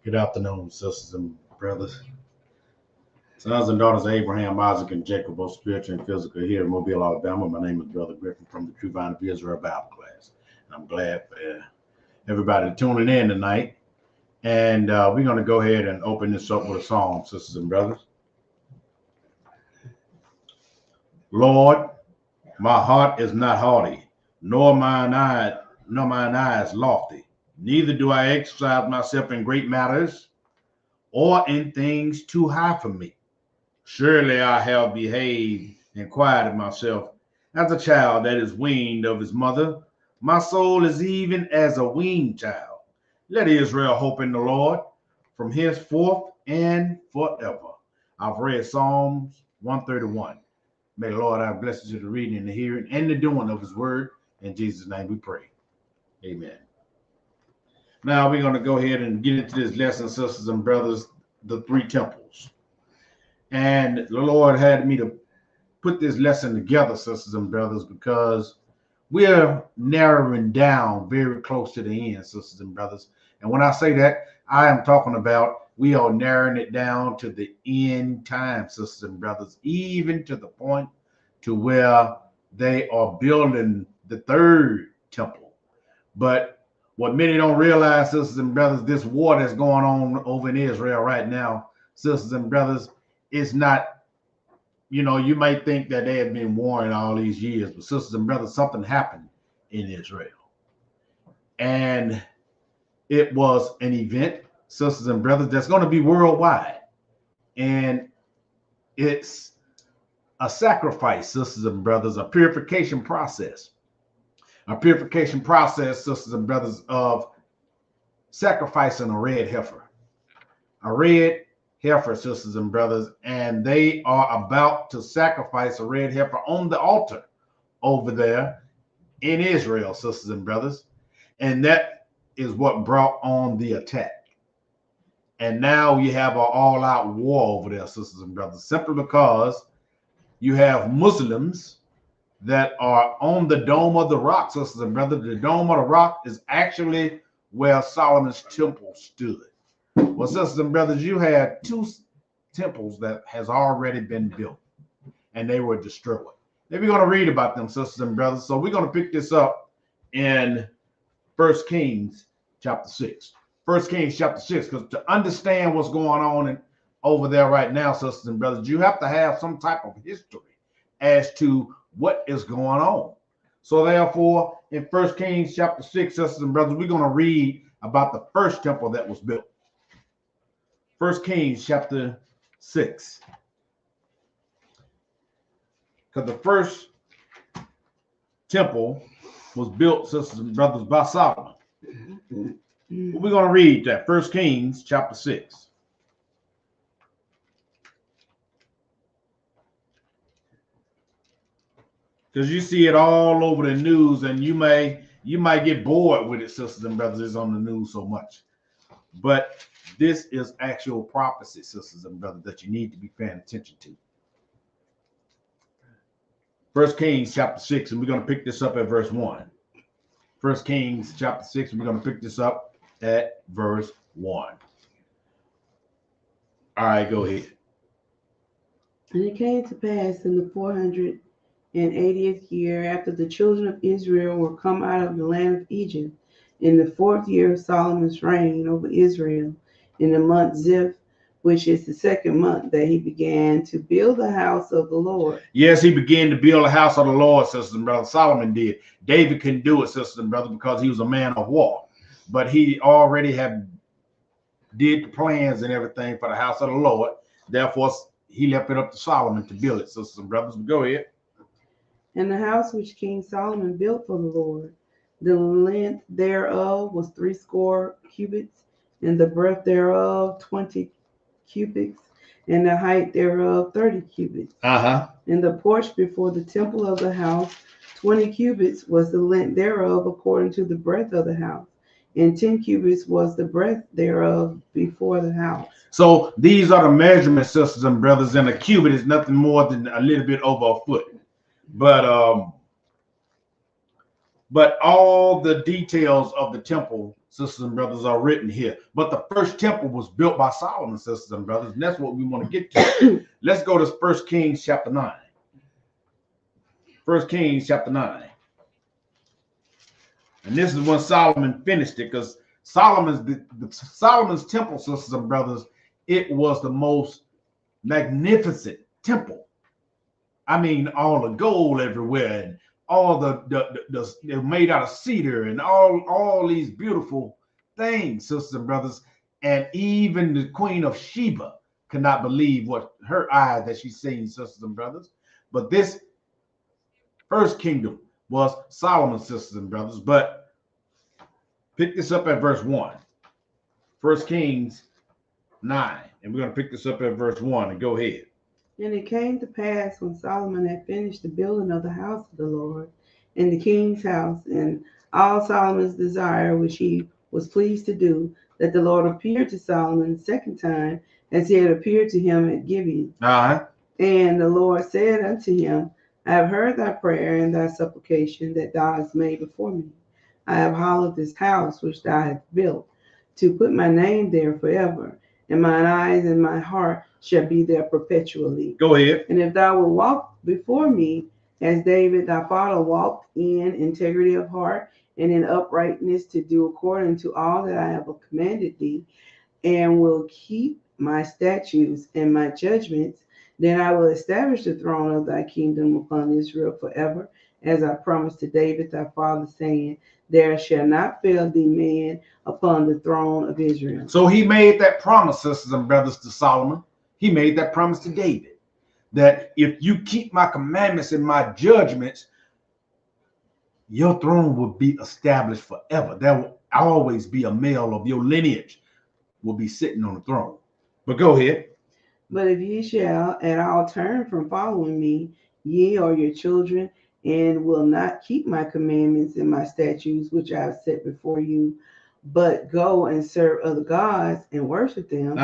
Good afternoon, sisters and brothers. Sons and daughters of Abraham, Isaac, and Jacob, both spiritual and physical, here in Mobile, Alabama. My name is Brother Griffin from the True Vine of Israel Bible class. And I'm glad for everybody tuning in tonight. And we're going to go ahead and open this up with a song, sisters and brothers. Lord, my heart is not haughty, nor mine eyes lofty. Neither do I exercise myself in great matters or in things too high for me. Surely I have behaved and quieted myself as a child that is weaned of his mother. My soul is even as a weaned child. Let Israel hope in the Lord from henceforth and forever. I've read Psalms 131. May the Lord have blessed you to the reading and the hearing and the doing of his word. In Jesus' name we pray. Amen. Now we're going to go ahead and get into this lesson, sisters and brothers, the three temples. And the Lord had me to put this lesson together, sisters and brothers, because we're narrowing down very close to the end, sisters and brothers. And when I say that, I am talking about we are narrowing it down to the end time, sisters and brothers, even to the point to where they are building the third temple. But what many don't realize, sisters and brothers, this war that's going on over in Israel right now, sisters and brothers, it's not, you might think that they have been warring all these years, but sisters and brothers, something happened in Israel. And it was an event, sisters and brothers, that's going to be worldwide. And it's a sacrifice, sisters and brothers, a purification process. A purification process, sisters and brothers, of sacrificing a red heifer. A red heifer, sisters and brothers, and they are about to sacrifice a red heifer on the altar over there in Israel, sisters and brothers. And that is what brought on the attack. And now you have an all-out war over there, sisters and brothers, simply because you have Muslims that are on the Dome of the Rock, sisters and brothers. The Dome of the Rock is actually where Solomon's temple stood. Well, sisters and brothers, you had two temples that has already been built, and they were destroyed. Then we're going to read about them, sisters and brothers. So we're going to pick this up in 1 Kings chapter 6. 1 Kings chapter 6, because to understand what's going on over there right now, sisters and brothers, you have to have some type of history as to what is going on. So therefore, in 1 Kings chapter 6, sisters and brothers, we're going to read about the first temple that was built. 1 Kings chapter 6. Because the first temple was built, sisters and brothers, by Solomon. We're going to read that. 1 Kings chapter 6. Because you see it all over the news, and you might get bored with it, sisters and brothers. It's on the news so much. But this is actual prophecy, sisters and brothers, that you need to be paying attention to. 1 Kings chapter 6, and we're going to pick this up at verse 1. 1 Kings chapter 6, and we're going to pick this up at verse 1. All right, go ahead. And it came to pass in the 480th year, after the children of Israel were come out of the land of Egypt, in the 4th year of Solomon's reign over Israel, in the month Ziph, which is the 2nd month, that he began to build the house of the Lord. Yes, he began to build the house of the Lord, sisters and brothers. Solomon did. David couldn't do it, sisters and brothers, because he was a man of war. But he already had did the plans and everything for the house of the Lord. Therefore, he left it up to Solomon to build it, sisters and brothers. But go ahead. And the house which King Solomon built for the Lord, the length thereof was 80 cubits, and the breadth thereof 20 cubits, and the height thereof 30 cubits. And the porch before the temple of the house, 20 cubits was the length thereof according to the breadth of the house, and 10 cubits was the breadth thereof before the house. So these are the measurements, sisters and brothers, and a cubit is nothing more than a little bit over a foot. But all the details of the temple, sisters and brothers, are written here. But the first temple was built by Solomon, sisters and brothers, and that's what we want to get to. Let's go to 1 Kings chapter 9. 1 Kings chapter 9. And this is when Solomon finished it, because Solomon's temple, sisters and brothers, it was the most magnificent temple. I mean, all the gold everywhere, and all they're made out of cedar, and all these beautiful things, sisters and brothers. And even the Queen of Sheba could not believe what her eyes that she's seen, sisters and brothers. But this first kingdom was Solomon's, sisters and brothers. But pick this up at verse 1. 1 Kings 9. And we're going to pick this up at verse 1, and go ahead. And it came to pass, when Solomon had finished the building of the house of the Lord, and the king's house, and all Solomon's desire which he was pleased to do, that the Lord appeared to Solomon the 2nd time, as he had appeared to him at Gibeon. And the Lord said unto him, I have heard thy prayer and thy supplication that thou hast made before me. I have hallowed this house which thou hast built, to put my name there forever, and mine eyes and my heart shall be there perpetually. Go ahead. And if thou wilt walk before me, as David thy father walked, in integrity of heart and in uprightness, to do according to all that I have commanded thee, and will keep my statutes and my judgments, then I will establish the throne of thy kingdom upon Israel forever, as I promised to David thy father, saying, there shall not fail thee man upon the throne of Israel. So he made that promise, sisters and brothers, to Solomon. He made that promise to David, that if you keep my commandments and my judgments, your throne will be established forever. There will always be a male of your lineage will be sitting on the throne. But go ahead. But if ye shall at all turn from following me, ye or your children, and will not keep my commandments and my statutes, which I have set before you, but go and serve other gods and worship them,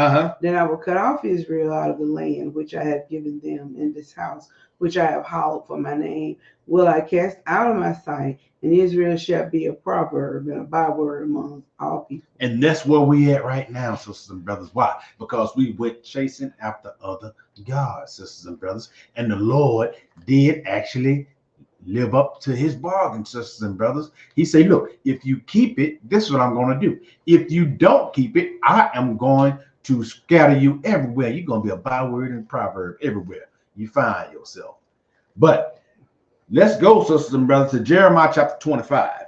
then I will cut off Israel out of the land which I have given them, in this house which I have hallowed for my name, will I cast out of my sight, and Israel shall be a proverb and a byword among all people. And that's where we at right now, sisters and brothers. Why? Because we went chasing after other gods, sisters and brothers, and the Lord did actually live up to his bargain, sisters and brothers. He said, look, if you keep it, this is what I'm going to do. If you don't keep it, I am going to scatter you everywhere. You're going to be a byword and proverb everywhere you find yourself. But let's go, sisters and brothers, to Jeremiah chapter 25.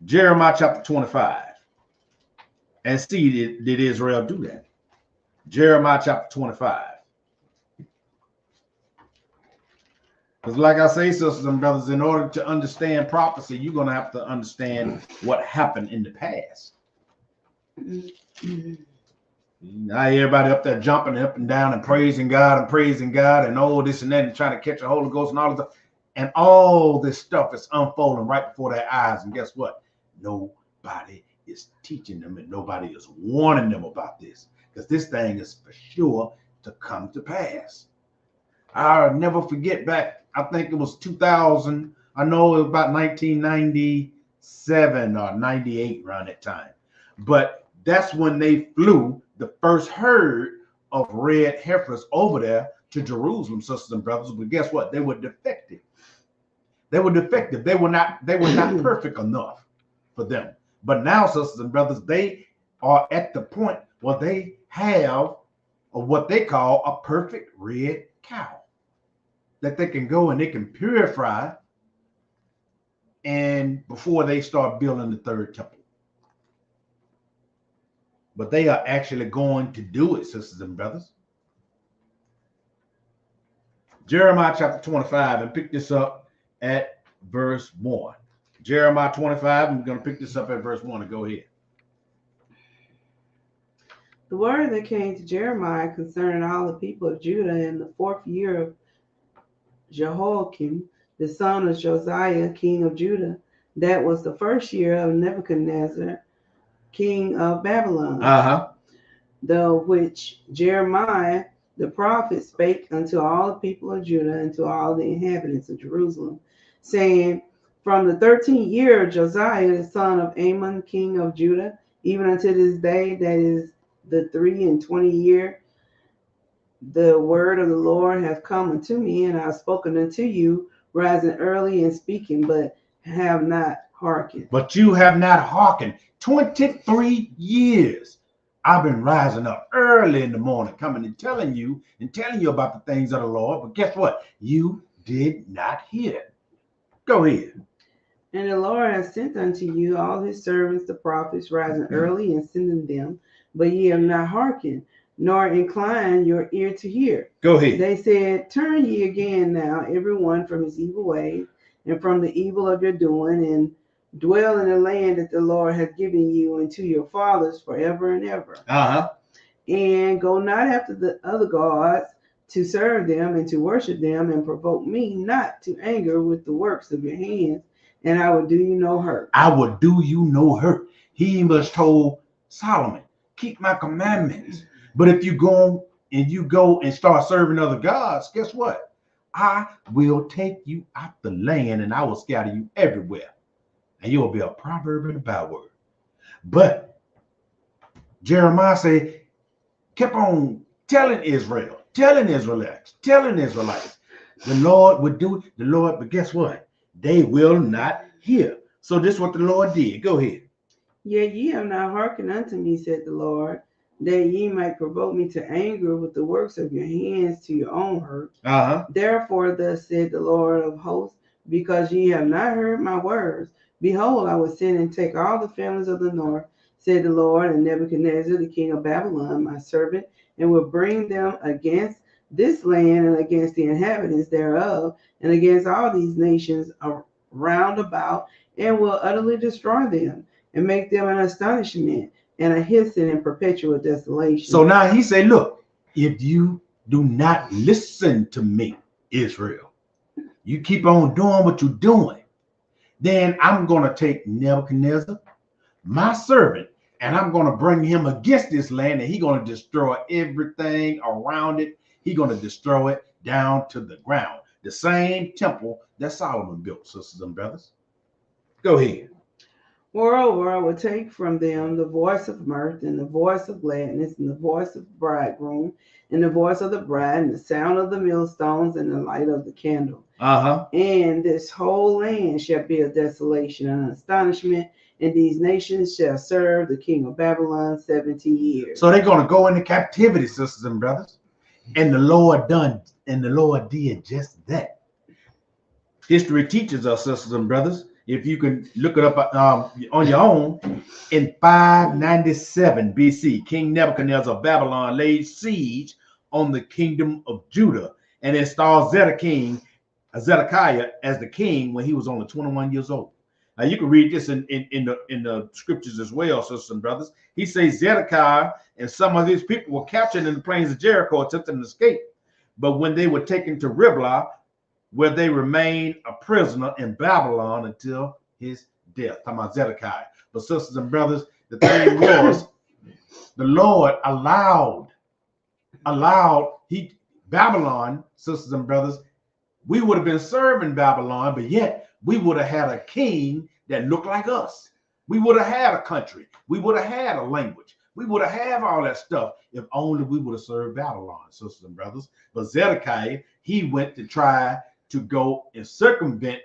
Jeremiah chapter 25. And see, did Israel do that? Jeremiah chapter 25. Because like I say, sisters and brothers, in order to understand prophecy, you're going to have to understand what happened in the past. Now everybody up there jumping up and down and praising God and all this and that and trying to catch the Holy Ghost and all of that. And all this stuff is unfolding right before their eyes. And guess what? Nobody is teaching them and nobody is warning them about this. Because this thing is for sure to come to pass. I'll never forget back, I think it was 2000. I know it was about 1997 or 98 around that time. But that's when they flew the first herd of red heifers over there to Jerusalem, sisters and brothers. But guess what? They were defective. They were defective. They were not perfect enough for them. But now, sisters and brothers, they are at the point where they have what they call a perfect red cow that they can go and they can purify and before they start building the third temple. But they are actually going to do it, sisters and brothers. Jeremiah chapter 25, and pick this up at verse 1. Jeremiah 25, I'm going to pick this up at verse 1 and go ahead. The word that came to Jeremiah concerning all the people of Judah in the 4th year of Jehoiakim, the son of Josiah, king of Judah, that was the 1st year of Nebuchadnezzar, king of Babylon, the which Jeremiah the prophet spake unto all the people of Judah and to all the inhabitants of Jerusalem, saying, from the 13th year of Josiah, the son of Amon, king of Judah, even unto this day, that is the 23 year, the word of the Lord hath come unto me, and I have spoken unto you, rising early and speaking, but have not hearkened. But you have not hearkened. 23 years I've been rising up early in the morning, coming and telling you about the things of the Lord. But guess what? You did not hear. Go ahead. And the Lord has sent unto you all his servants, the prophets, rising early and sending them, but ye have not hearkened, nor incline your ear to hear. Go ahead. They said, turn ye again now, every one from his evil ways, and from the evil of your doing, and dwell in the land that the Lord hath given you and to your fathers forever and ever. And go not after the other gods to serve them and to worship them, and provoke me not to anger with the works of your hands, and I will do you no hurt. I will do you no hurt. He must told Solomon, keep my commandments. But if you go and start serving other gods, guess what? I will take you out the land and I will scatter you everywhere. And you will be a proverb and a byword. But Jeremiah said, kept on telling Israel, telling Israelites, the Lord would do it, but guess what? They will not hear. So this is what the Lord did. Go ahead. Yet ye have not hearkened unto me, said the Lord, that ye might provoke me to anger with the works of your hands to your own hurt. Therefore, thus said the Lord of hosts, because ye have not heard my words, behold, I will send and take all the families of the north, said the Lord, and Nebuchadnezzar, the king of Babylon, my servant, and will bring them against this land and against the inhabitants thereof, and against all these nations round about, and will utterly destroy them, and make them an astonishment and a hissing and perpetual desolation. So now he said, look, if you do not listen to me, Israel, you keep on doing what you're doing, then I'm going to take Nebuchadnezzar, my servant, and I'm going to bring him against this land, and he's going to destroy everything around it. He's going to destroy it down to the ground. The same temple that Solomon built, sisters and brothers. Go ahead. Moreover, I will take from them the voice of mirth and the voice of gladness and the voice of the bridegroom and the voice of the bride and the sound of the millstones and the light of the candle. And this whole land shall be a desolation and an astonishment, and these nations shall serve the king of Babylon 70 years. So they're going to go into captivity, sisters and brothers. And the Lord did just that. History teaches us, sisters and brothers, if you can look it up on your own, in 597 BC, King Nebuchadnezzar of Babylon laid siege on the kingdom of Judah and installed Zedekiah, Zedekiah as the king when he was only 21 years old. Now you can read this in the scriptures as well, sisters and brothers. He says Zedekiah and some of these people were captured in the plains of Jericho, attempting to escape. But when they were taken to Riblah, where they remained a prisoner in Babylon until his death. Talking about Zedekiah. But sisters and brothers, the thing was, the Lord allowed Babylon, sisters and brothers, we would have been serving Babylon, but yet we would have had a king that looked like us. We would have had a country. We would have had a language. We would have had all that stuff if only we would have served Babylon, sisters and brothers. But Zedekiah, he went to try to go and circumvent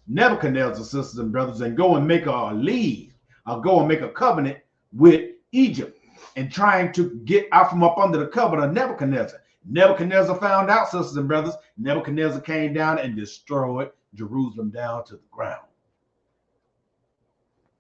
Nebuchadnezzar, sisters and brothers, and go and make a league, or go and make a covenant with Egypt, and trying to get out from up under the covenant of Nebuchadnezzar. Nebuchadnezzar found out, sisters and brothers. Nebuchadnezzar came down and destroyed Jerusalem down to the ground.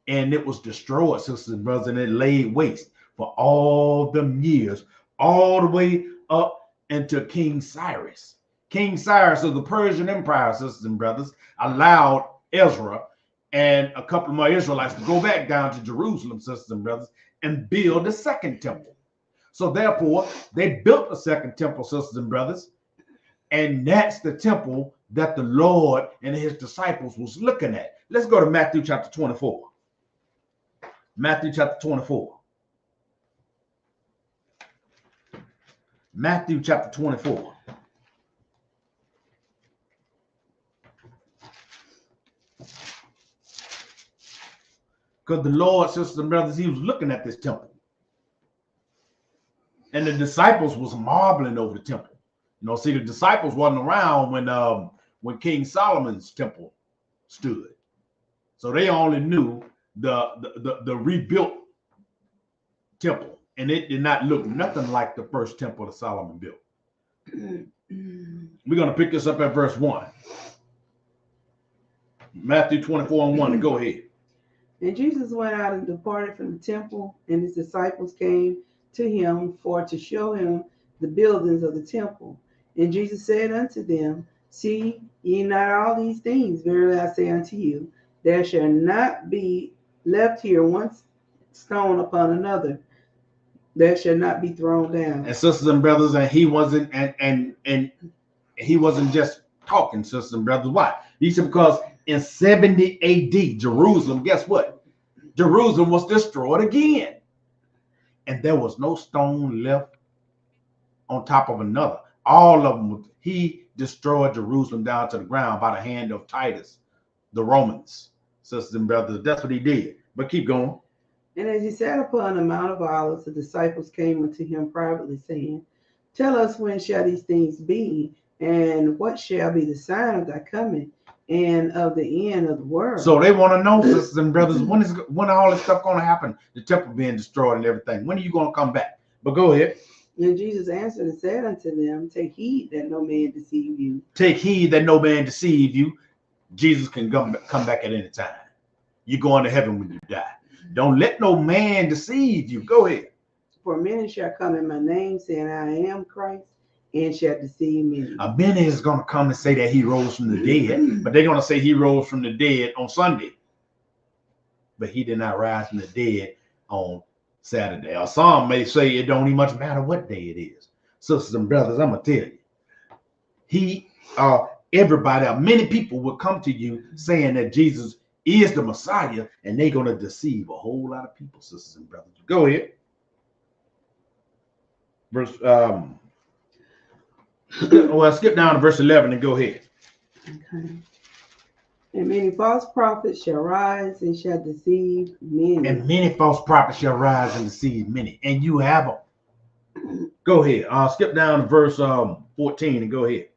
And it was destroyed, sisters and brothers, and it laid waste for all them years, all the way up into King Cyrus. King Cyrus of the Persian Empire, sisters and brothers, allowed Ezra and a couple more Israelites to go back down to Jerusalem, sisters and brothers, and build the second temple. So therefore, they built a second temple, sisters and brothers, and that's the temple that the Lord and his disciples was looking at. Let's go to Matthew chapter 24. Matthew chapter 24. Matthew chapter 24. Because the Lord, sisters and brothers, he was looking at this temple. And the disciples was marveling over the temple. You know, see, the disciples wasn't around when King Solomon's temple stood. So they only knew the rebuilt temple. And it did not look nothing like the first temple that Solomon built. We're going to pick this up at verse 1. Matthew 24:1, and go ahead. And Jesus went out and departed from the temple, and his disciples came to him for to show him the buildings of the temple. And Jesus said unto them, See ye not all these things? Verily I say unto you, there shall not be left here one stone upon another that shall not be thrown down. And sisters and brothers, and he wasn't and he wasn't just talking, sisters and brothers. Why? He said because in 70 AD, Jerusalem, guess what? Jerusalem was destroyed again. And there was no stone left on top of another. All of them, he destroyed Jerusalem down to the ground by the hand of Titus, the Romans, sisters and brothers. That's what he did. But keep going. And as he sat upon the Mount of Olives, the disciples came unto him privately, saying, Tell us, when shall these things be, and what shall be the sign of thy coming and of the end of the world? So they want to know, sisters and brothers, when all this stuff going to happen? The temple being destroyed and everything. When are you going to come back? But go ahead. And Jesus answered and said unto them, Take heed that no man deceive you. Take heed that no man deceive you. Jesus can come back at any time. You're going to heaven when you die. Don't let no man deceive you. Go ahead. For many shall come in my name, saying, I am Christ, and shall deceive many. Many is going to come and say that he rose from the dead, but they're going to say he rose from the dead on Sunday. But he did not rise from the dead on Saturday. Or some may say it don't even much matter what day it is. Sisters and brothers, I'm going to tell you. Everybody, many people will come to you saying that Jesus is the Messiah, and they're going to deceive a whole lot of people, sisters and brothers. Go ahead. Skip down to verse 11 and go ahead. Okay. And many false prophets shall rise and shall deceive many. And many false prophets shall rise and deceive many. And you have them. Go ahead. Skip down to verse 14 and go ahead.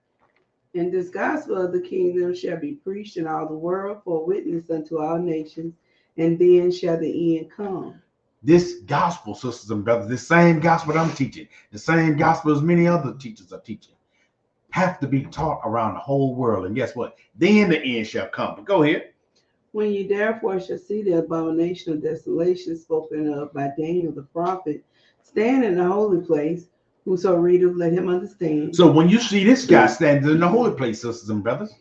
And this gospel of the kingdom shall be preached in all the world for a witness unto all nations, and then shall the end come. This gospel, sisters and brothers, this same gospel that I'm teaching, the same gospel as many other teachers are teaching, have to be taught around the whole world. And guess what? Then the end shall come. But go ahead. When ye therefore shall see the abomination of desolation spoken of by Daniel the prophet, stand in the holy place, Whoso readeth, let him understand. So when you see this guy standing in the holy place, sisters and brothers,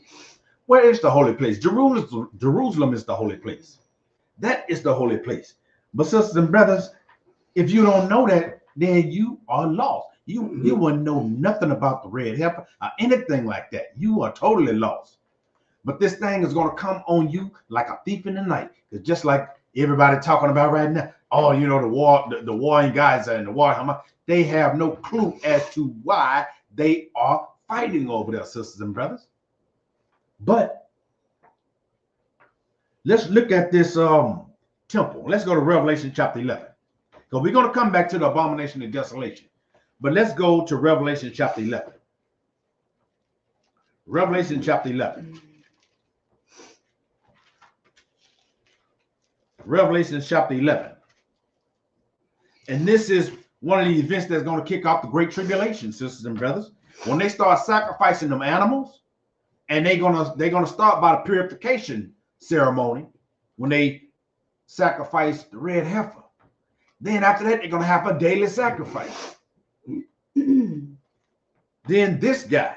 where is the holy place? Jerusalem is the holy place. That is the holy place. But sisters and brothers, if you don't know that, then you are lost. You wouldn't know nothing about the red heifer or anything like that. You are totally lost. But this thing is going to come on you like a thief in the night. It's just like everybody talking about right now. Oh, you know, the warring guys and the war, they have no clue as to why they are fighting over their sisters and brothers. But let's look at this temple. Let's go to Revelation chapter 11. So we're going to come back to the abomination of desolation. But let's go to Revelation chapter 11. Revelation chapter 11. Revelation chapter 11. And this is one of the events that's going to kick off the Great Tribulation, sisters and brothers. When they start sacrificing them animals, and they're gonna start by the purification ceremony when they sacrifice the red heifer. Then after that, they're gonna have a daily sacrifice. Then this guy,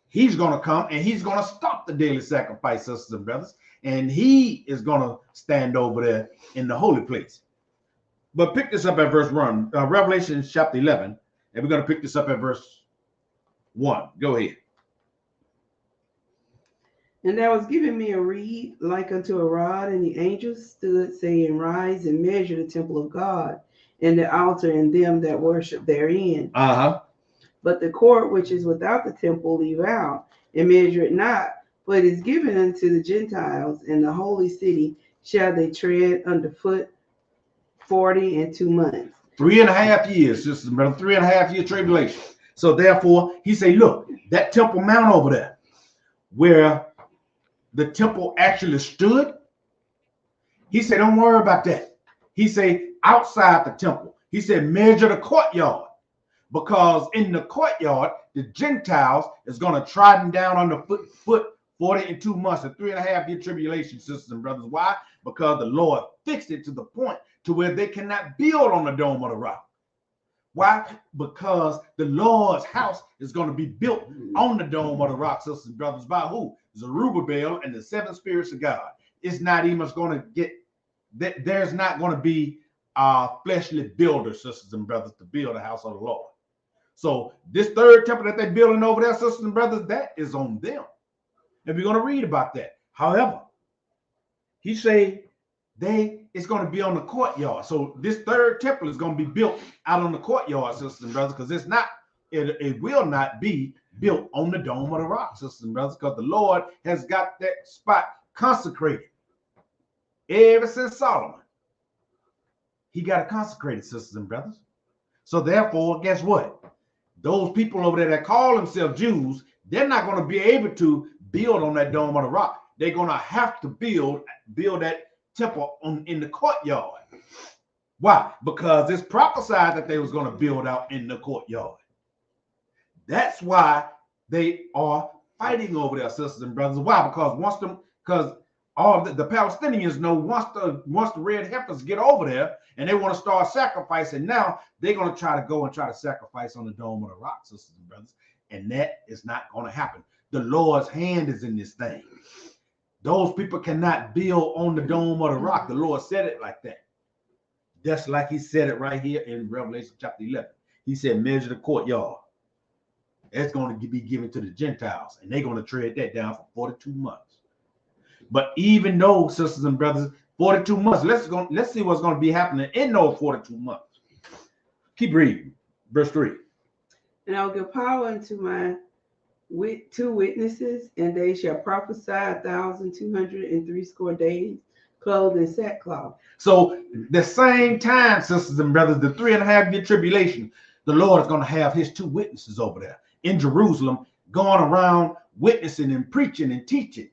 he's gonna come and he's gonna stop the daily sacrifice, sisters and brothers, and he is gonna stand over there in the holy place. But pick this up at verse 1, Revelation chapter 11, and we're gonna pick this up at verse 1. Go ahead. And there was given me a reed like unto a rod, and the angels stood, saying, Rise and measure the temple of God, and the altar, and them that worship therein. But the court which is without the temple leave out, and measure it not, for it is given unto the Gentiles, and the holy city shall they tread underfoot 42 months. 3.5 years, sisters and brothers, 3.5 year tribulation. So therefore, he say, look, that Temple Mount over there, where the temple actually stood, he said, don't worry about that. He said, outside the temple, he said, measure the courtyard, because in the courtyard, the Gentiles is going to trodden down on the foot 42 months, a 3.5 year tribulation, sisters and brothers. Why? Because the Lord fixed it to the point to where they cannot build on the Dome of the Rock. Why? Because the Lord's house is going to be built on the Dome of the Rock, sisters and brothers, by who? Zerubbabel and the 7 spirits of God. It's not even going to get, there's not going to be fleshly builders, sisters and brothers, to build the house of the Lord. So this third temple that they're building over there, sisters and brothers, that is on them. And we're going to read about that. However, he say it's going to be on the courtyard. So this third temple is going to be built out on the courtyard, sisters and brothers, because it will not be built on the Dome of the Rock, sisters and brothers, because the Lord has got that spot consecrated. Ever since Solomon, he got it consecrated, sisters and brothers. So therefore, guess what? Those people over there that call themselves Jews, they're not going to be able to build on that Dome of the Rock. They're going to have to build that temple in the courtyard. Why? Because it's prophesied that they was going to build out in the courtyard. That's why they are fighting over their sisters and brothers. Why? Because all the Palestinians know once the red heifers get over there and they want to start sacrificing, now they're going to try to sacrifice on the Dome of the Rock, sisters and brothers. And that is not going to happen. The Lord's hand is in this thing. Those people cannot build on the Dome of the Rock. The Lord said it like that. Just like he said it right here in Revelation chapter 11. He said, measure the courtyard. That's going to be given to the Gentiles, and they're going to tread that down for 42 months. But even though, sisters and brothers, 42 months, let's see what's going to be happening in those 42 months. Keep reading. Verse 3. And I will give power unto my 2 witnesses, and they shall prophesy 1,260 days, clothed in sackcloth. So the same time, sisters and brothers, the 3.5 year tribulation, the Lord is going to have his 2 witnesses over there in Jerusalem, going around witnessing and preaching and teaching.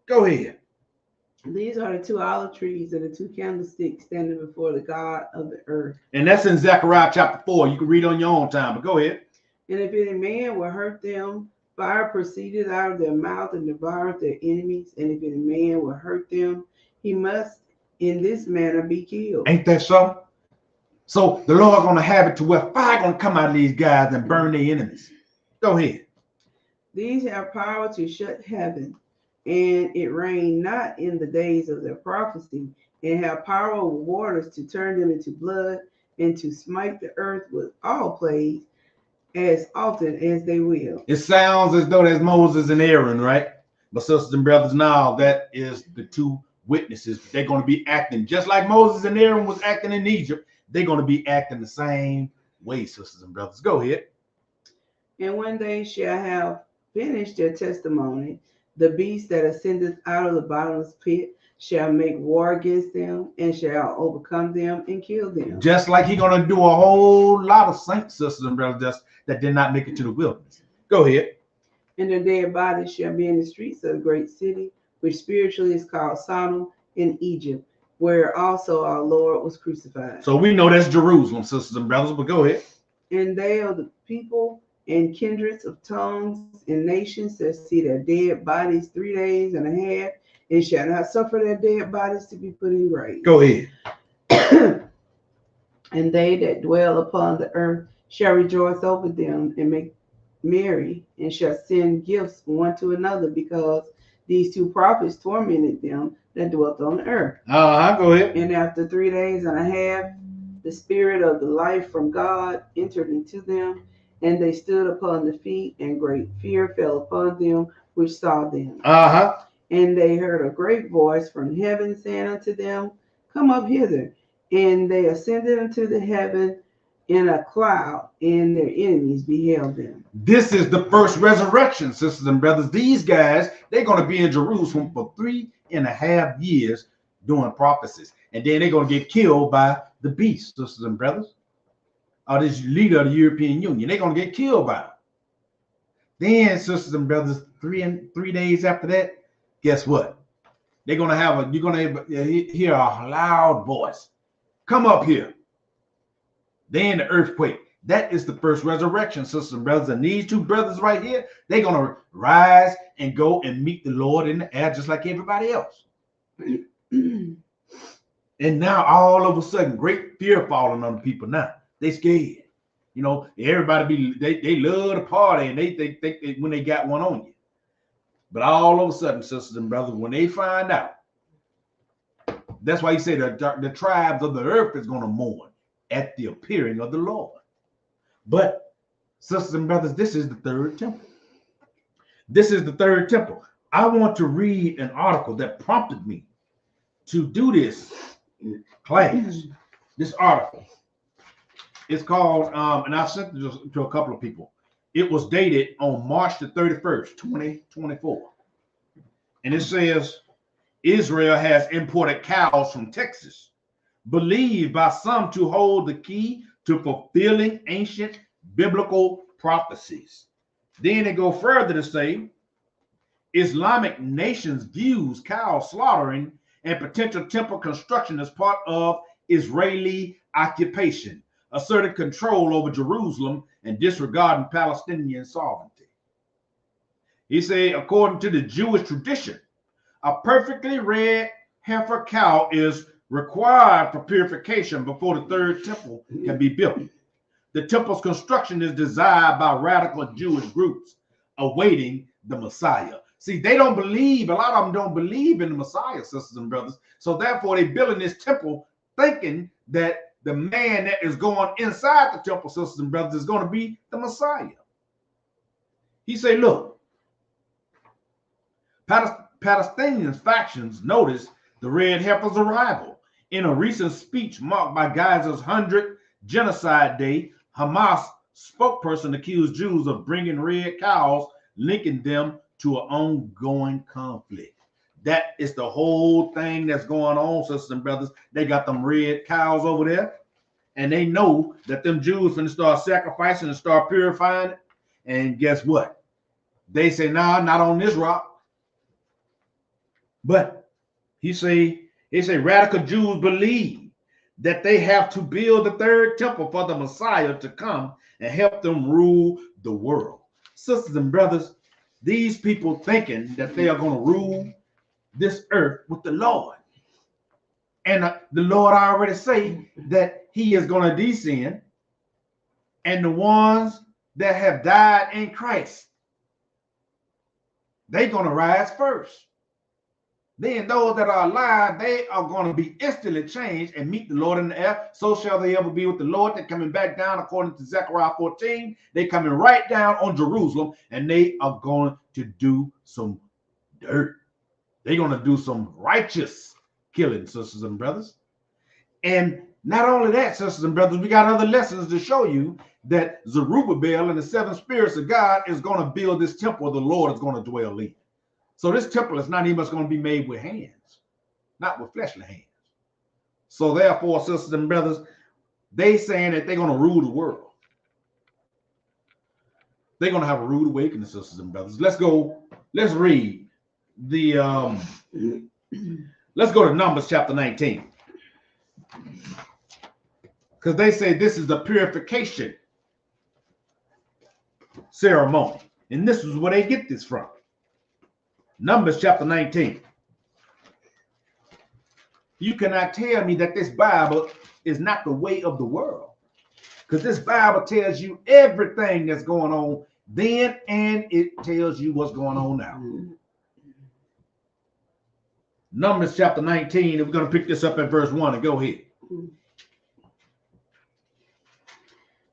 Go ahead. These are the 2 olive trees and the 2 candlesticks standing before the God of the earth. And that's in Zechariah chapter 4. You can read on your own time, but go ahead. And if any man will hurt them, fire proceeded out of their mouth and devoured their enemies. And if any man will hurt them, he must in this manner be killed. Ain't that something? So the Lord gonna have it to where fire gonna come out of these guys and burn their enemies. Go ahead. These have power to shut heaven, and it rained not in the days of their prophecy, and have power over waters to turn them into blood, and to smite the earth with all plagues as often as they will. It sounds as though there's Moses and Aaron, right? But sisters and brothers, now that is the two witnesses. They're going to be acting just like Moses and Aaron was acting in Egypt. They're going to be acting the same way, sisters and brothers. Go ahead. And when they shall have finished their testimony, the beast that ascendeth out of the bottomless pit shall make war against them, and shall overcome them and kill them. Just like he's going to do a whole lot of saints, sisters and brothers, that did not make it to the wilderness. Go ahead. And their dead bodies shall be in the streets of the great city, which spiritually is called Sodom in Egypt, where also our Lord was crucified. So we know that's Jerusalem, sisters and brothers, but go ahead. And they of the people and kindreds of tongues and nations shall see their dead bodies 3 days and a half, and shall not suffer their dead bodies to be put in graves. Go ahead. And they that dwell upon the earth shall rejoice over them and make merry, and shall send gifts one to another, because these two prophets tormented them that dwelt on the earth. Go ahead. And after 3 days and a half, the spirit of the life from God entered into them, and they stood upon the feet, and great fear fell upon them which saw them. And they heard a great voice from heaven saying unto them, Come up hither. And they ascended into the heaven in a cloud, and their enemies beheld them. This is the first resurrection, sisters and brothers. These guys, they're going to be in Jerusalem for 3.5 years doing prophecies. And then they're going to get killed by the beast, sisters and brothers, or this leader of the European Union. They're going to get killed by him. Then, sisters and brothers, 3 days after that, guess what? They're going to have you're going to hear a loud voice. Come up here. Then the earthquake. That is the first resurrection, sisters and brothers. And these two brothers right here, they're going to rise and go and meet the Lord in the air just like everybody else. And now all of a sudden, great fear falling on the people now. They scared. You know, everybody they love to party, and they think when they got one on you. But all of a sudden, sisters and brothers, when they find out, that's why he said the tribes of the earth is going to mourn at the appearing of the Lord. But, sisters and brothers, this is the third temple. This is the third temple. I want to read an article that prompted me to do this class. This article. It's called, and I sent it to a couple of people. It was dated on March the 31st, 2024. And it says, Israel has imported cows from Texas, believed by some to hold the key to fulfilling ancient biblical prophecies. Then they go further to say, Islamic nations views cow slaughtering and potential temple construction as part of Israeli occupation, asserting control over Jerusalem and disregarding Palestinian sovereignty. He said, according to the Jewish tradition, a perfectly red heifer cow is required for purification before the third temple can be built. The temple's construction is desired by radical Jewish groups awaiting the Messiah. See, they don't believe, a lot of them don't believe in the Messiah, sisters and brothers. So therefore, they're building this temple thinking that the man that is going inside the temple, sisters and brothers, is going to be the Messiah. He said, look, Palestinian factions noticed the red heifer's arrival. In a recent speech marked by Gaza's 100th Genocide Day, Hamas spokesperson accused Jews of bringing red cows, linking them to an ongoing conflict. That is the whole thing that's going on, sisters and brothers. They got them red cows over there, and they know that them Jews finna start sacrificing and start purifying it. And guess what? They say, nah, not on this rock. But they say radical Jews believe that they have to build the third temple for the Messiah to come and help them rule the world. Sisters and brothers, these people thinking that they are going to rule this earth with the Lord. And the Lord already say that he is going to descend, and the ones that have died in Christ, they're going to rise first. Then those that are alive, they are going to be instantly changed and meet the Lord in the air. So shall they ever be with the Lord. They're coming back down according to Zechariah 14. They're coming right down on Jerusalem, and they are going to do some dirt. They're going to do some righteous killing, sisters and brothers. And not only that, sisters and brothers, we got other lessons to show you that Zerubbabel and the seven spirits of God is going to build this temple the Lord is going to dwell in. So this temple is not even going to be made with hands, not with fleshly hands. So therefore, sisters and brothers, they saying that they're going to rule the world. They're going to have a rude awakening, sisters and brothers. Let's read the let's go to Numbers chapter 19. Because they say this is the purification ceremony. And this is where they get this from. Numbers chapter 19. You cannot tell me that this Bible is not the way of the world. Because this Bible tells you everything that's going on then, and it tells you what's going on now. Numbers chapter 19, and we're going to pick this up at verse 1 and go ahead.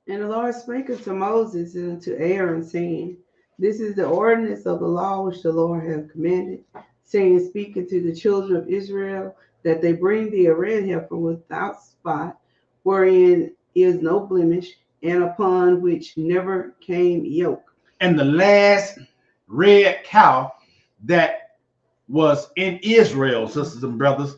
And the Lord spake unto Moses and unto Aaron, saying, This is the ordinance of the law which the Lord hath commanded, saying, Speak unto the children of Israel, that they bring thee a red heifer without spot, wherein is no blemish, and upon which never came yoke. And the last red cow that was in Israel, sisters and brothers,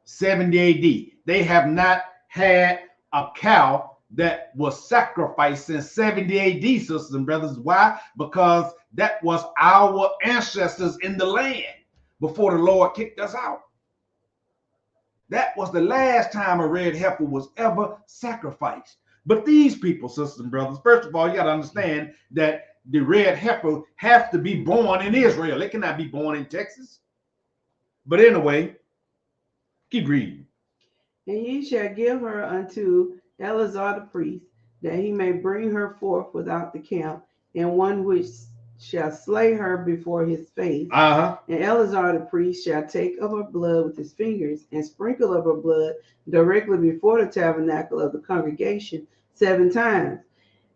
70 AD. They have not had a cow that was sacrificed since 70 AD, sisters and brothers. Why? Because that was our ancestors in the land before the Lord kicked us out. That was the last time a red heifer was ever sacrificed. But these people, sisters and brothers, first of all, you got to understand that the red heifer has to be born in Israel. It cannot be born in Texas. But anyway, keep reading. And ye shall give her unto Eleazar the priest, that he may bring her forth without the camp, and one which shall slay her before his face. And Eleazar the priest shall take of her blood with his fingers, and sprinkle of her blood directly before the tabernacle of the congregation 7 times.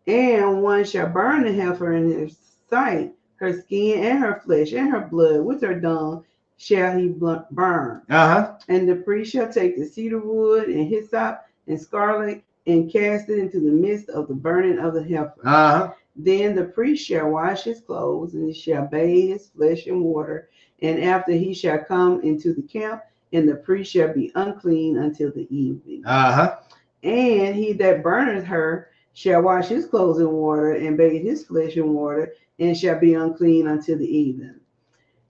And one shall burn the heifer in his sight, her skin and her flesh and her blood with her dung shall he burn. And the priest shall take the cedar wood and hyssop and scarlet, and cast it into the midst of the burning of the heifer. Then the priest shall wash his clothes, and he shall bathe his flesh in water, and after he shall come into the camp, and the priest shall be unclean until the evening. And he that burneth her shall wash his clothes in water, and bathe his flesh in water, and shall be unclean until the evening.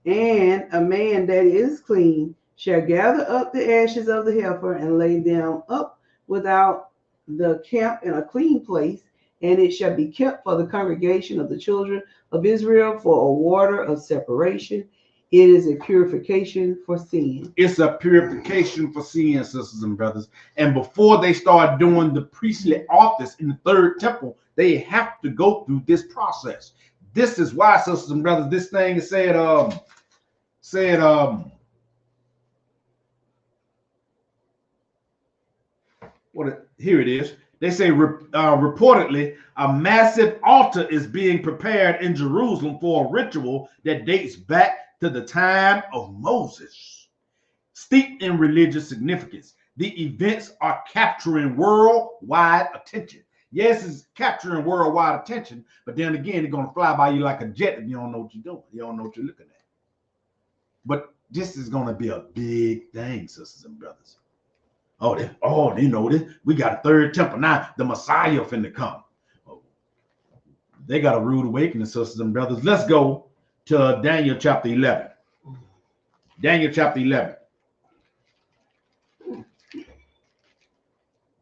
And a man that is clean shall gather up the ashes of the heifer, and lay them up without the camp in a clean place, and it shall be kept for the congregation of the children of Israel for a water of separation. It is a purification for sin. It's a purification for sin, sisters and brothers. And before they start doing the priestly office in the third temple, they have to go through this process. This is why, sisters and brothers, this thing is said, here it is. They say reportedly a massive altar is being prepared in Jerusalem for a ritual that dates back to the time of Moses. Steeped in religious significance, the events are capturing worldwide attention. Yes, it's capturing worldwide attention, but then again, they're going to fly by you like a jet if you don't know what you're doing. You don't know what you're looking at. But this is going to be a big thing, sisters and brothers. They know this. We got a third temple. Now the Messiah finna come. They got a rude awakening, sisters and brothers. Let's go to Daniel chapter 11. Daniel chapter 11.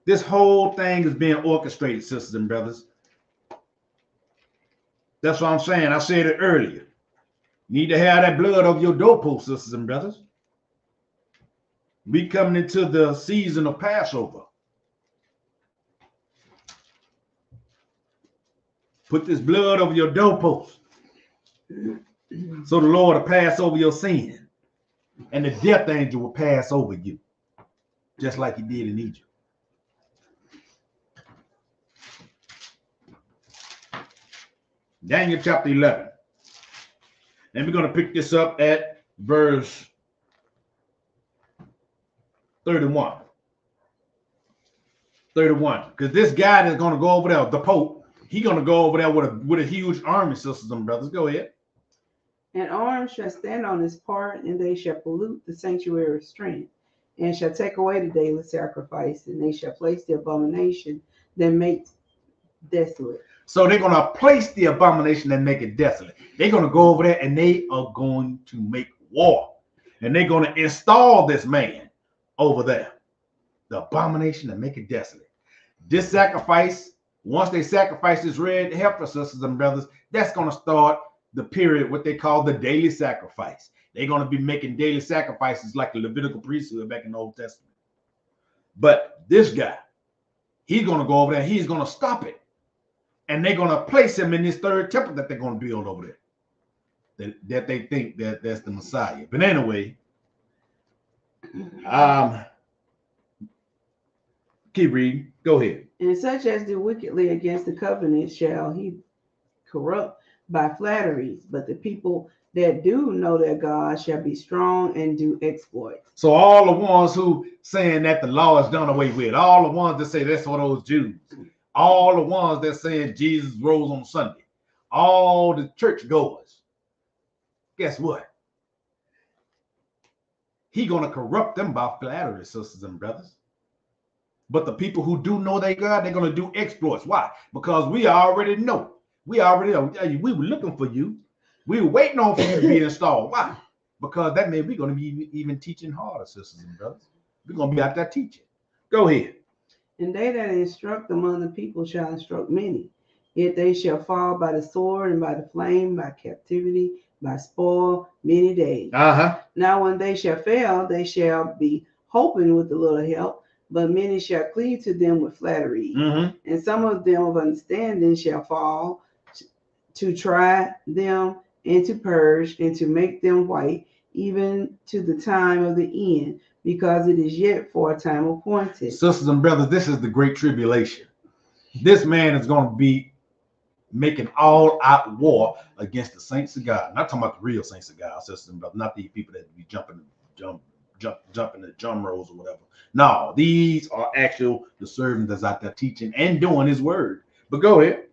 This whole thing is being orchestrated, sisters and brothers. That's what I'm saying. I said it earlier. You need to have that blood over your doorpost, sisters and brothers. We coming into the season of Passover. Put this blood over your doorpost, so the Lord will pass over your sin, and the death angel will pass over you, just like he did in Egypt. Daniel chapter 11. And we're going to pick this up at verse 31. 31. Because this guy that's going to go over there, the Pope, he's going to go over there with a huge army, sisters and brothers. Go ahead. And arms shall stand on his part, and they shall pollute the sanctuary of strength, and shall take away the daily sacrifice, and they shall place the abomination that makes desolate. So they're going to place the abomination and make it desolate. They're going to go over there and they are going to make war. And they're going to install this man over there. The abomination and make it desolate. This sacrifice, once they sacrifice this red heifer, sisters and brothers, that's going to start the period, what they call the daily sacrifice. They're going to be making daily sacrifices like the Levitical priesthood back in the Old Testament. But this guy, he's going to go over there. He's going to stop it. And they're going to place him in this third temple that they're going to build over there. That they think that that's the Messiah. But anyway, keep reading. Go ahead. And such as do wickedly against the covenant shall he corrupt by flatteries. But the people that do know their God shall be strong and do exploits. So all the ones who saying that the law is done away with, all the ones that say that's for those Jews, all the ones that saying Jesus rose on Sunday, all the church goers, guess what? He gonna corrupt them by flattery, sisters and brothers. But the people who do know their God, they're gonna do exploits. Why? Because we already know. We were looking for you. We were waiting on for you to be installed. Why? Because that means we're gonna be even teaching harder, sisters and brothers. We're gonna be out there teaching. Go ahead. And they that instruct among the people shall instruct many. Yet they shall fall by the sword and by the flame, by captivity, by spoil, many days. Now when they shall fail, they shall be hoping with a little help, but many shall cleave to them with flattery. And some of them of understanding shall fall, to try them and to purge and to make them white, even to the time of the end, because it is yet for a time appointed. Sisters and brothers, this is the great tribulation. This man is going to be making all-out war against the saints of God. Not talking about the real saints of God, sisters and brothers, not these people that be jumping the drum rolls or whatever. No, these are the servants that's out there teaching and doing his word. But go ahead.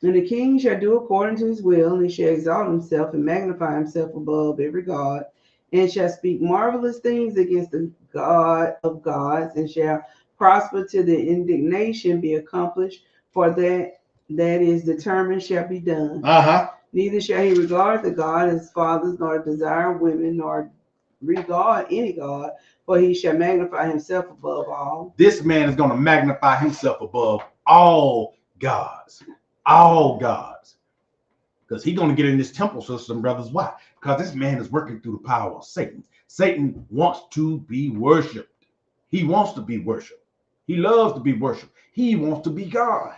And the king shall do according to his will, and he shall exalt himself and magnify himself above every god, and shall speak marvelous things against the God of gods, and shall prosper till the indignation be accomplished, for that is determined shall be done. Neither shall he regard the God of his fathers, nor desire women, nor regard any God, for he shall magnify himself above all. This man is going to magnify himself above all gods. All gods. Because he's going to get in this temple, sisters and brothers. Why? Because this man is working through the power of Satan. Satan wants to be worshipped. He wants to be worshipped. He loves to be worshipped. He wants to be God.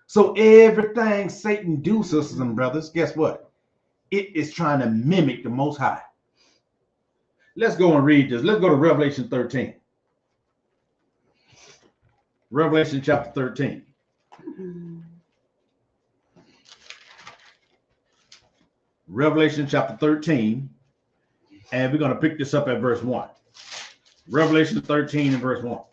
So everything Satan do, sisters and brothers, guess what? It is trying to mimic the Most High. Let's go and read this. Let's go to Revelation 13. Revelation chapter 13. Revelation chapter 13, and we're going to pick this up at verse 1. Revelation 13 and verse 1. All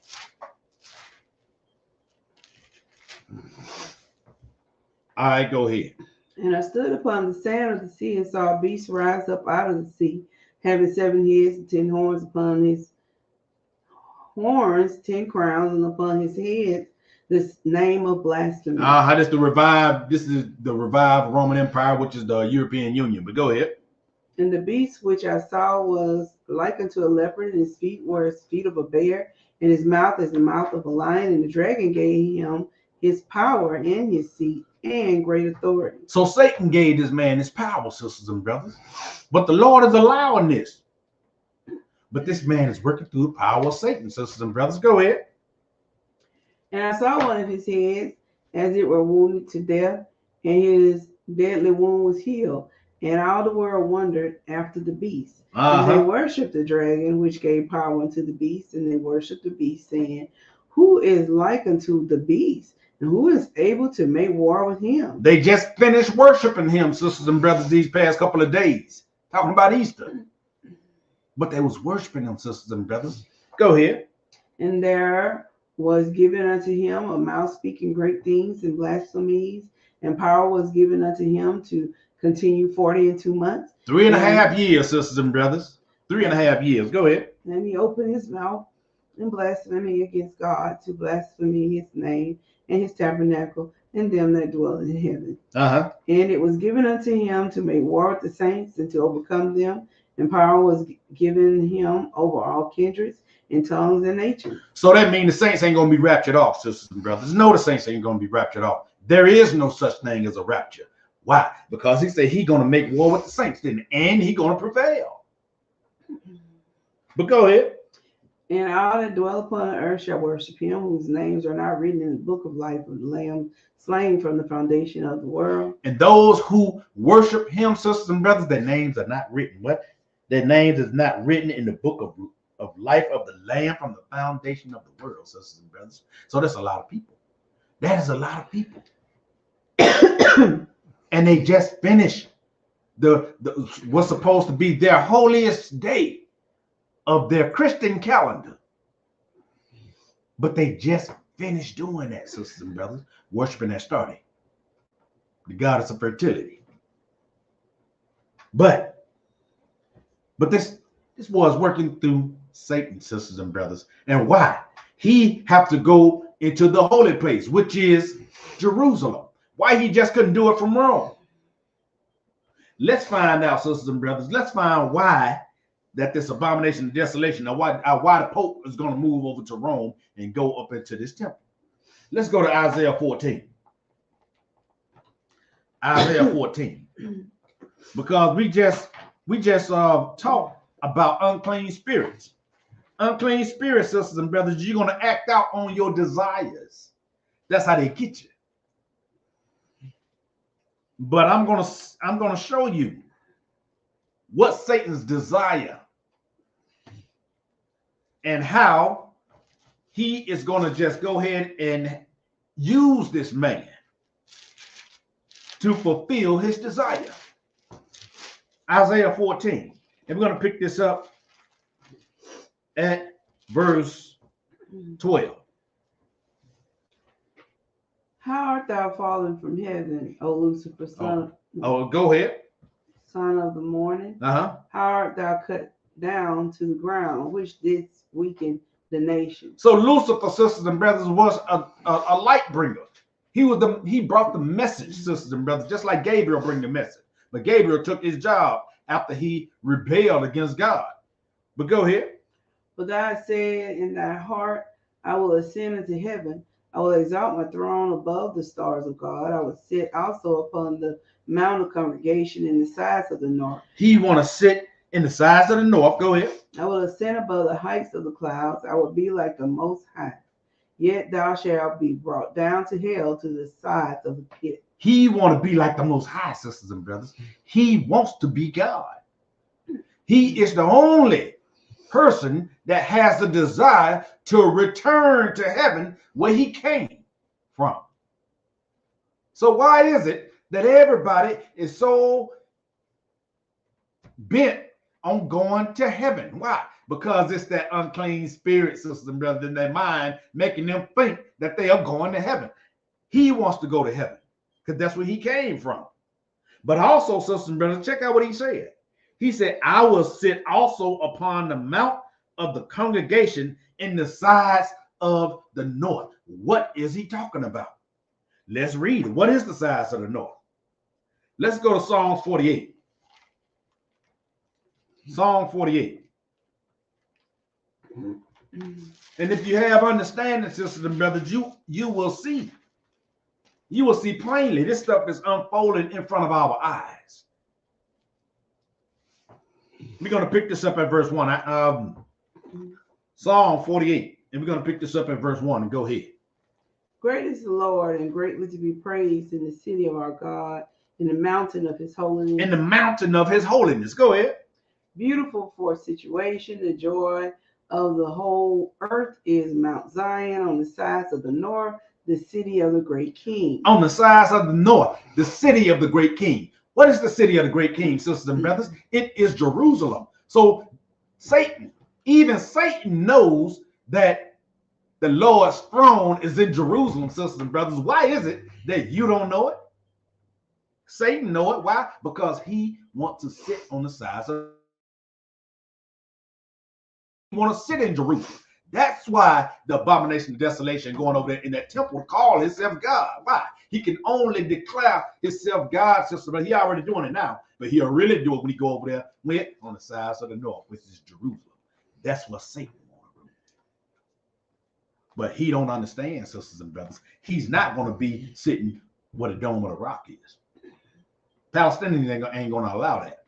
right, go ahead. And I stood upon the sand of the sea and saw a beast rise up out of the sea, having 7 heads and 10 horns upon his horns, 10 crowns, and upon his head this name of blasphemy. This is the revived Roman Empire, which is the European Union. But go ahead. And the beast which I saw was like unto a leopard, and his feet were as feet of a bear, and his mouth as the mouth of a lion. And the dragon gave him his power and his seat and great authority. So Satan gave this man his power, sisters and brothers. But the Lord is allowing this. But this man is working through the power of Satan, sisters and brothers. Go ahead. And I saw one of his heads as it were wounded to death, and his deadly wound was healed. And all the world wondered after the beast. And they worshipped the dragon, which gave power unto the beast, and they worshipped the beast, saying, Who is like unto the beast? And who is able to make war with him? They just finished worshiping him, sisters and brothers, these past couple of days, talking about Easter. But they was worshiping him, sisters and brothers. Go ahead. And there was given unto him a mouth speaking great things and blasphemies, and power was given unto him to continue 40 and 2 months. 3.5 years, sisters and brothers. 3.5 years. Go ahead. And he opened his mouth in blasphemy against God, to blaspheme his name and his tabernacle and them that dwell in heaven. And it was given unto him to make war with the saints and to overcome them. And power was given him over all kindreds and tongues and nations. So that means the saints ain't going to be raptured off, sisters and brothers. No, the saints ain't going to be raptured off. There is no such thing as a rapture. Why? Because he said he's going to make war with the saints, and he's going to prevail. But go ahead. And all that dwell upon the earth shall worship him, whose names are not written in the book of life of the Lamb slain from the foundation of the world. And those who worship him, sisters and brothers, their names are not written. What? Their names is not written in the book of life of the Lamb from the foundation of the world, sisters and brothers. So that's a lot of people. That is a lot of people. And they just finished the what's supposed to be their holiest day of their Christian calendar. But they just finished doing that, sisters and brothers, worshiping that starting the goddess of fertility. But this was working through Satan, sisters and brothers. And why? He have to go into the holy place, which is Jerusalem. Why he just couldn't do it from Rome? Let's find out, sisters and brothers. Let's find why that this abomination of desolation, why the Pope is going to move over to Rome and go up into this temple. Let's go to Isaiah 14. Isaiah 14. Because we just talked about unclean spirits. Unclean spirits, sisters and brothers, you're going to act out on your desires. That's how they get you. But I'm gonna show you what Satan's desire and how he is going to just go ahead and use this man to fulfill his desire. Isaiah 14. And we're going to pick this up at verse 12. How art thou fallen from heaven, O Lucifer, Go ahead. Son of the morning? How art thou cut down to the ground, which didst weaken the nation? So Lucifer, sisters and brothers, was a light bringer. He brought the message, sisters and brothers, just like Gabriel bring the message. But Gabriel took his job after he rebelled against God. But go ahead. But thou said in thy heart, I will ascend into heaven. I will exalt my throne above the stars of God. I will sit also upon the mount of congregation in the sides of the north. He want to sit in the sides of the north. Go ahead. I will ascend above the heights of the clouds. I will be like the Most High. Yet thou shalt be brought down to hell, to the sides of the pit. He want to be like the Most High, sisters and brothers. He wants to be God. He is the only person that has the desire to return to heaven where he came from. So why is it that everybody is so bent on going to heaven? Why? Because it's that unclean spirit, sisters and brothers, in their mind, making them think that they are going to heaven. He wants to go to heaven because that's where he came from. But also, sisters and brothers, check out what he said. He said, I will sit also upon the mount of the congregation in the sides of the north. What is he talking about? Let's read it. What is the sides of the north? Let's go to Psalm 48. Psalm 48. And if you have understanding, sisters and brothers, you will see. You will see plainly. This stuff is unfolding in front of our eyes. We're going to pick this up at verse 1. Psalm 48. And we're going to pick this up at verse 1 and go ahead. Great is the Lord, and greatly to be praised in the city of our God, in the mountain of his holiness. In the mountain of his holiness. Go ahead. Beautiful for situation, the joy of the whole earth is Mount Zion on the sides of the north, the city of the great king. On the sides of the north, the city of the great king. What is the city of the great king, sisters and brothers? It is Jerusalem. So Satan, even Satan knows that the Lord's throne is in Jerusalem, sisters and brothers. Why is it that you don't know it? Satan know it. Why? Because he wants to sit on the sides of want to sit in Jerusalem. That's why the abomination of desolation going over there in that temple call himself God. Why? He can only declare himself God, sister, but he already doing it now. But he'll really do it when he go over there with on the sides of the north, which is Jerusalem. That's what Satan wants to do. But he don't understand, sisters and brothers. He's not going to be sitting where the Dome of the Rock is. Palestinians ain't going to allow that.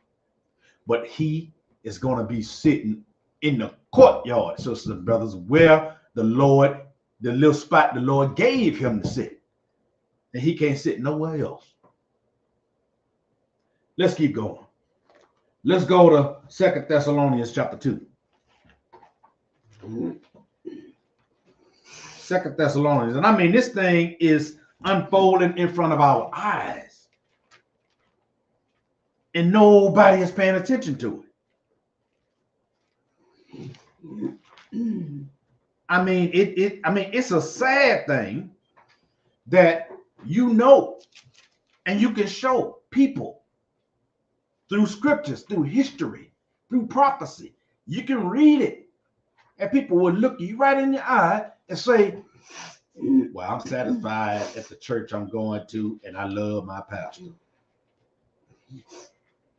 But he is going to be sitting in the courtyard, sisters and brothers, where the Lord, the little spot the Lord gave him to sit. And he can't sit nowhere else. Let's keep going. Let's go to 2 Thessalonians chapter 2. 2 Thessalonians. And I mean, this thing is unfolding in front of our eyes. And nobody is paying attention to it. I mean, it's a sad thing that you know, and you can show people through scriptures, through history, through prophecy. You can read it, and people will look you right in the eye and say, well, I'm satisfied at the church I'm going to, and I love my pastor.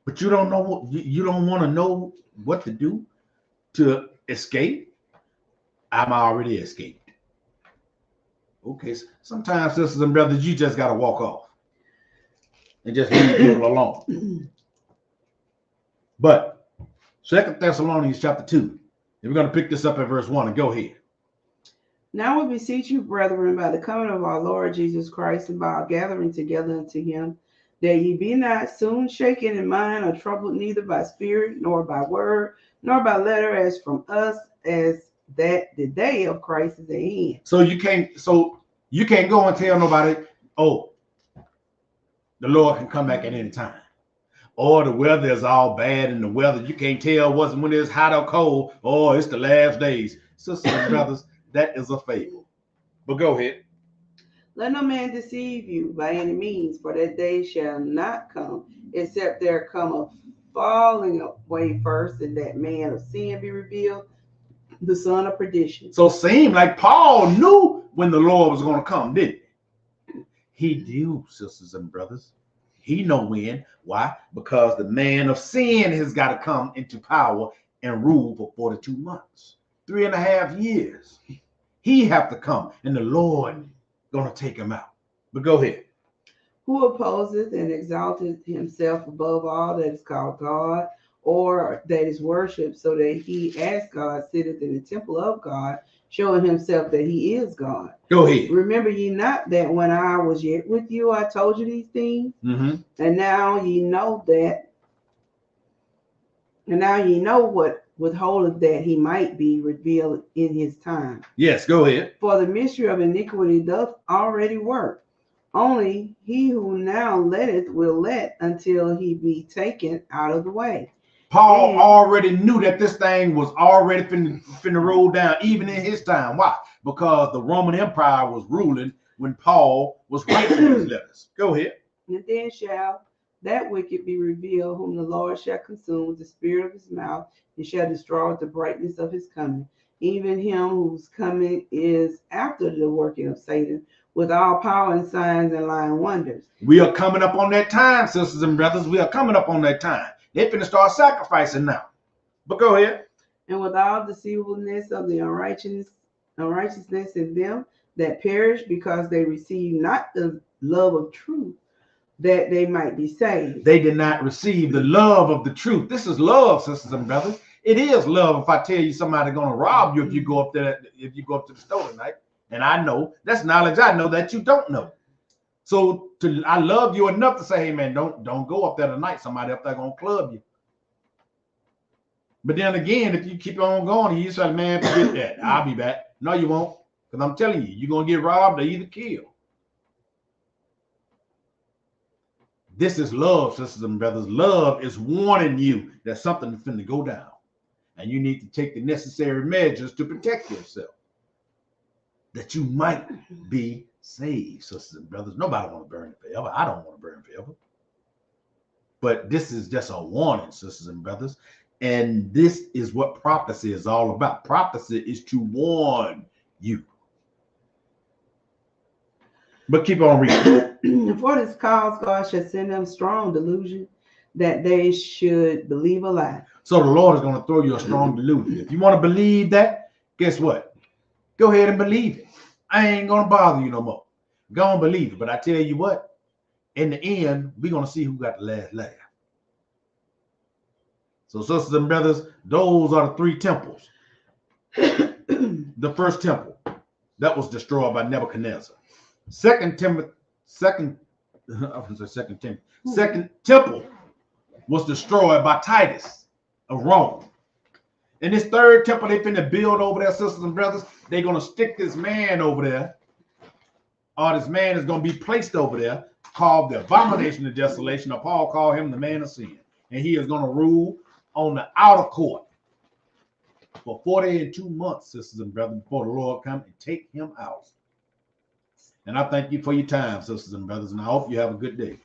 But you don't know what you don't want to know what to do to escape. I'm already escaped. Okay, sometimes, sisters and brothers, you just got to walk off and just leave people alone. But 2 Thessalonians chapter 2, and we're going to pick this up at verse 1 and go ahead. Now we beseech you, brethren, by the coming of our Lord Jesus Christ and by our gathering together unto him, that ye be not soon shaken in mind or troubled neither by spirit, nor by word, nor by letter, as from us, as that the day of Christ is at hand. So you can't go and tell nobody, oh, the Lord can come back at any time. Or the weather is all bad and the weather, you can't tell when it's hot or cold, or it's the last days. Sisters and brothers, that is a fable. But go ahead. Let no man deceive you by any means, for that day shall not come, except there come a falling away first, and that man of sin be revealed, the son of perdition. So it seemed like Paul knew when the Lord was going to come, didn't he? He knew, sisters and brothers. He know when. Why? Because the man of sin has got to come into power and rule for 42 months, 3.5 years. He have to come, and the Lord going to take him out. But go ahead. Who opposeth and exalteth himself above all that is called God, or that is worshipped, so that he as God sitteth in the temple of God, showing himself that he is God. Go ahead. Remember ye not that when I was yet with you, I told you these things? Mm-hmm. And now ye know that, and now ye know what withholdeth that he might be revealed in his time. Yes, go ahead. For the mystery of iniquity doth already work. Only he who now letteth will let until he be taken out of the way. Paul already knew that this thing was already finna roll down, even in his time. Why? Because the Roman Empire was ruling when Paul was writing his letters. Go ahead. And then shall that wicked be revealed, whom the Lord shall consume with the spirit of his mouth, and shall destroy with the brightness of his coming. Even him whose coming is after the working of Satan, with all power and signs and lying wonders. We are coming up on that time, sisters and brothers. We are coming up on that time. They're finna start sacrificing now. But go ahead. And with all deceivableness of the unrighteousness in them that perish, because they receive not the love of truth, that they might be saved. They did not receive the love of the truth. This is love, sisters and brothers. It is love if I tell you somebody's gonna rob you if you go up there, if you go up to the store tonight And I know that's knowledge I know that you don't know. So I love you enough to say, hey man, don't go up there tonight. Somebody up there gonna club you. But then again, if you keep on going, you say, man, forget that. I'll be back. No, you won't. Because I'm telling you, you're gonna get robbed or either killed. This is love, sisters and brothers. Love is warning you that something is finna go down. And you need to take the necessary measures to protect yourself. That you might be saved, sisters and brothers. Nobody want to burn forever. I don't want to burn forever. But this is just a warning, sisters and brothers. And this is what prophecy is all about. Prophecy is to warn you. But keep on reading. For this cause, God shall send them strong delusion that they should believe a lie. So the Lord is going to throw you a strong delusion. If you want to believe that, guess what? Go ahead and believe it. I ain't going to bother you no more. Go and believe it. But I tell you what, in the end, we're going to see who got the last laugh. So sisters and brothers, those are the three temples. The first temple that was destroyed by Nebuchadnezzar. Second temple was destroyed by Titus of Rome. And this third temple they finna build over there, sisters and brothers, they're gonna stick this man over there, or this man is gonna be placed over there, called the abomination of desolation, or Paul called him the man of sin. And he is gonna rule on the outer court for 42 months, sisters and brothers, before the Lord come and take him out. And I thank you for your time, sisters and brothers, and I hope you have a good day.